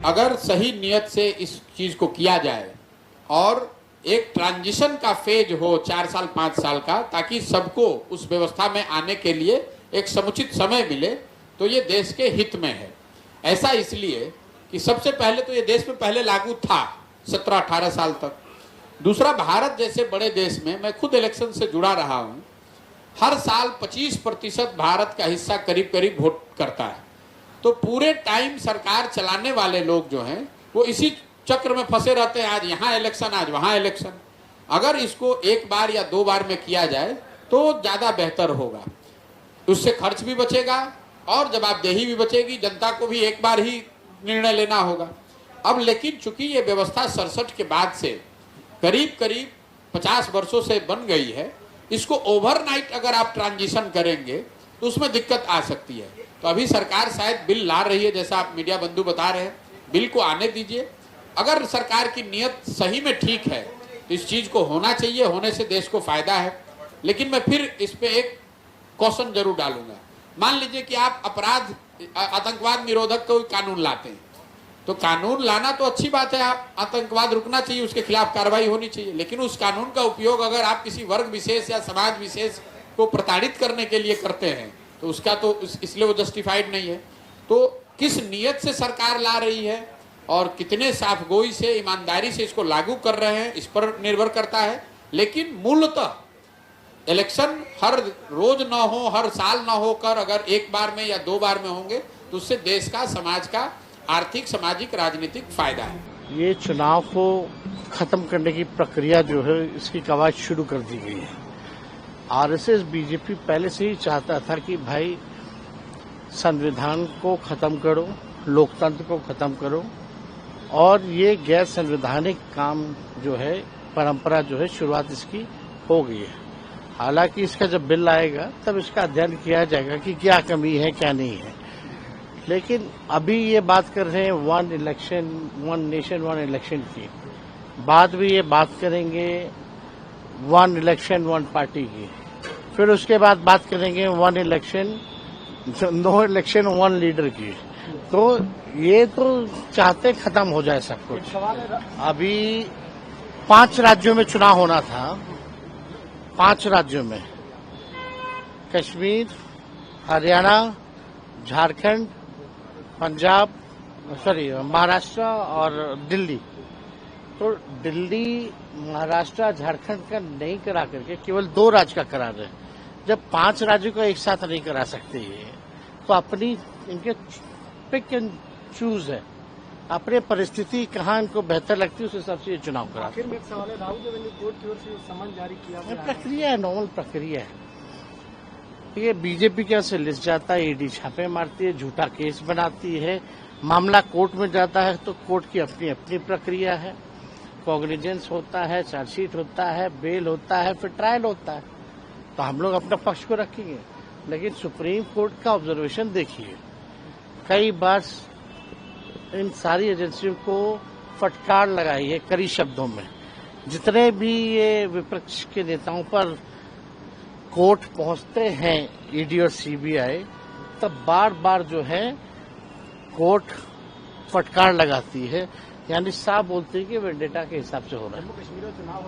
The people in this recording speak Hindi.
अगर सही नियत से इस चीज को किया जाए और एक ट्रांजिशन का फेज हो 4 साल 5 साल का, ताकि सबको उस व्यवस्था में आने के लिए एक समुचित समय मिले, तो ये देश के हित में है। ऐसा इसलिए कि सबसे पहले तो ये देश में पहले लागू था 17-18 साल तक। दूसरा, भारत जैसे बड़े देश में, मैं खुद इलेक्शन से जुड़ा रहा हूं, हर साल 25% भारत का हिस्सा करीब करीब वोट करता है। तो पूरे टाइम सरकार चलाने वाले लोग जो हैं वो इसी चक्र में फंसे रहते हैं, आज यहाँ इलेक्शन, आज वहाँ इलेक्शन। अगर इसको एक बार या 2 बार में किया जाए तो ज़्यादा बेहतर होगा, उससे खर्च भी बचेगा और जवाबदेही भी बचेगी, जनता को भी एक बार ही निर्णय लेना होगा। अब लेकिन चूंकि ये व्यवस्था 67 के बाद से करीब करीब 50 वर्षों से बन गई है, इसको ओवरनाइट अगर आप ट्रांजिशन करेंगे तो उसमें दिक्कत आ सकती है। तो अभी सरकार शायद बिल ला रही है, जैसा आप मीडिया बंधु बता रहे हैं, बिल को आने दीजिए। अगर सरकार की नीयत सही में ठीक है तो इस चीज को होना चाहिए, होने से देश को फायदा है। लेकिन मैं फिर इस पे एक क्वेश्चन जरूर डालूंगा। मान लीजिए कि आप अपराध आतंकवाद निरोधक कोई कानून लाते हैं, तो कानून लाना तो अच्छी बात है, आप आतंकवाद रुकना चाहिए, उसके खिलाफ कार्रवाई होनी चाहिए। लेकिन उस कानून का उपयोग अगर आप किसी वर्ग विशेष या समाज विशेष को प्रताड़ित करने के लिए करते हैं तो उसका तो इसलिए वो जस्टिफाइड नहीं है। तो किस नीयत से सरकार ला रही है और कितने साफगोई से, ईमानदारी से इसको लागू कर रहे हैं, इस पर निर्भर करता है। लेकिन मूलतः इलेक्शन हर रोज ना हो, हर साल ना होकर अगर एक बार में या 2 बार में होंगे तो उससे देश का, समाज का आर्थिक, सामाजिक, राजनीतिक फायदा है। ये चुनाव को खत्म करने की प्रक्रिया जो है, इसकी कवायद शुरू कर दी गई है। आरएसएस, बीजेपी पहले से ही चाहता था कि भाई संविधान को खत्म करो, लोकतंत्र को खत्म करो, और ये गैर संवैधानिक काम जो है, परंपरा जो है, शुरुआत इसकी हो गई है। हालांकि इसका जब बिल आएगा तब इसका अध्ययन किया जाएगा कि क्या कमी है, क्या नहीं है। लेकिन अभी ये बात कर रहे हैं 1 इलेक्शन 1 नेशन 1 इलेक्शन की, बाद में ये बात करेंगे 1 इलेक्शन 1 पार्टी की, फिर उसके बाद बात करेंगे 1 इलेक्शन नो इलेक्शन 1 लीडर की। तो ये तो चाहते खत्म हो जाए सब कुछ। अभी 5 राज्यों में चुनाव होना था, 5 राज्यों में, कश्मीर, हरियाणा, झारखंड, पंजाब, महाराष्ट्र और दिल्ली। तो दिल्ली, महाराष्ट्र, झारखंड का नहीं करा करके केवल 2 राज्य का करा रहे। जब 5 राज्यों को एक साथ नहीं करा सकते ये, तो अपनी इनके पिक एंड चूज है, अपने परिस्थिति कहाँ इनको बेहतर लगती है उस हिसाब से ये चुनाव करा। आखिर में एक सवाल है, राहुल गांधी कोर्ट की ओर से समन जारी किया गया, प्रक्रिया है, नॉर्मल प्रक्रिया है। ये बीजेपी की ओर से लिस्ट जाता है, ईडी छापे मारती है, झूठा केस बनाती है, मामला कोर्ट में जाता है तो कोर्ट की अपनी अपनी प्रक्रिया है। कॉग्निजेंस होता है, चार्जशीट होता है, बेल होता है, फिर ट्रायल होता है। तो हम लोग अपना पक्ष को रखेंगे, लेकिन सुप्रीम कोर्ट का ऑब्जर्वेशन देखिए, कई बार इन सारी एजेंसियों को फटकार लगाई है कड़ी शब्दों में। जितने भी ये विपक्ष के नेताओं पर कोर्ट पहुंचते हैं, ईडी और सीबीआई, तब बार बार जो है कोर्ट फटकार लगाती है, यानी साफ बोलती है कि वेंडेटा के हिसाब से हो रहा है।